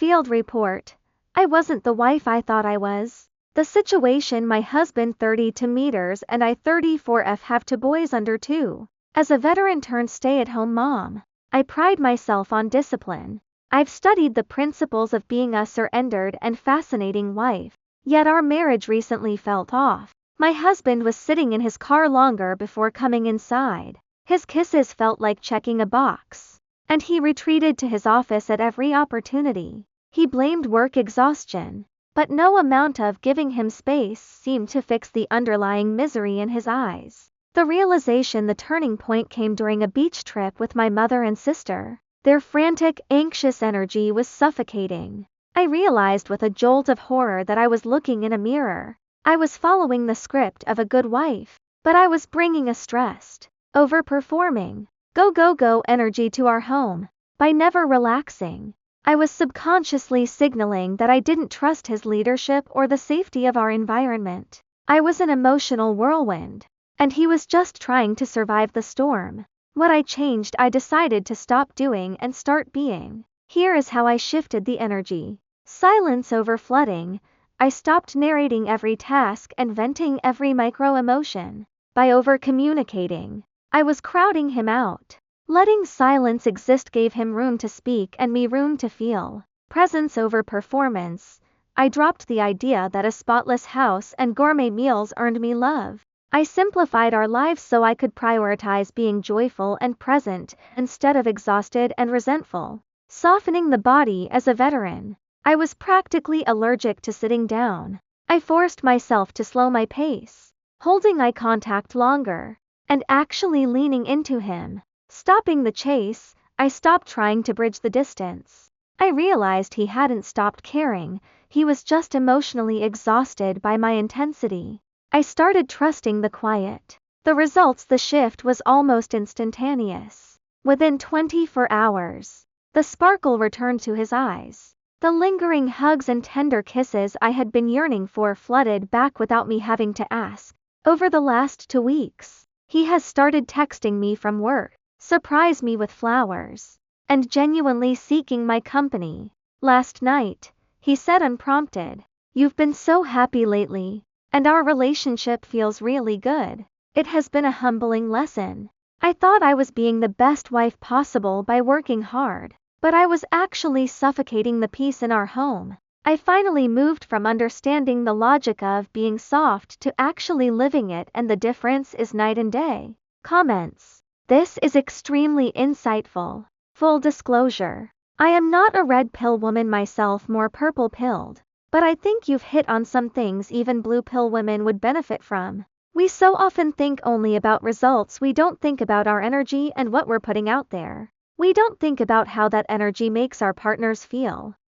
field report. I wasn't the wife I thought I was. The situation: my husband 32 meters and I 34F, have 2 boys under 2. As a veteran turned stay-at-home mom, I pride myself on discipline. I've studied the principles of being a surrendered and fascinating wife. Yet our marriage recently felt off. My husband was sitting in his car longer before coming inside. His kisses felt like checking a box. And he retreated to his office at every opportunity. He blamed work exhaustion. But no amount of giving him space seemed to fix the underlying misery in his eyes. The realization: the turning point came during a beach trip with my mother and sister. Their frantic, anxious energy was suffocating. I realized with a jolt of horror that I was looking in a mirror. I was following the script of a good wife, but I was bringing a stressed, overperforming, go energy to our home. By never relaxing, I was subconsciously signaling that I didn't trust his leadership or the safety of our environment. I was an emotional whirlwind, and he was just trying to survive the storm. What I changed: I decided to stop doing and start being. Here is how I shifted the energy. Silence over flooding. I stopped narrating every task and venting every micro-emotion. By over-communicating, I was crowding him out. Letting silence exist gave him room to speak and me room to feel. Presence over performance. I dropped the idea that a spotless house and gourmet meals earned me love. I simplified our lives so I could prioritize being joyful and present, instead of exhausted and resentful. Softening the body. As a veteran, I was practically allergic to sitting down. I forced myself to slow my pace, holding eye contact longer, and actually leaning into him. Stopping the chase. I stopped trying to bridge the distance. I realized he hadn't stopped caring, he was just emotionally exhausted by my intensity. I started trusting the quiet. The results: the shift was almost instantaneous. Within 24 hours, the sparkle returned to his eyes. The lingering hugs and tender kisses I had been yearning for flooded back without me having to ask. Over the last 2 weeks, he has started texting me from work, surprise me with flowers, and genuinely seeking my company. Last night, he said unprompted, "You've been so happy lately, and our relationship feels really good." It has been a humbling lesson. I thought I was being the best wife possible by working hard, but I was actually suffocating the peace in our home. I finally moved from understanding the logic of being soft to actually living it, and the difference is night and day. Comments. This is extremely insightful. Full disclosure: I am not a red pill woman myself, more purple pilled. But I think you've hit on some things even blue pill women would benefit from. We so often think only about results. We don't think about our energy and what we're putting out there. We don't think about how that energy makes our partners feel.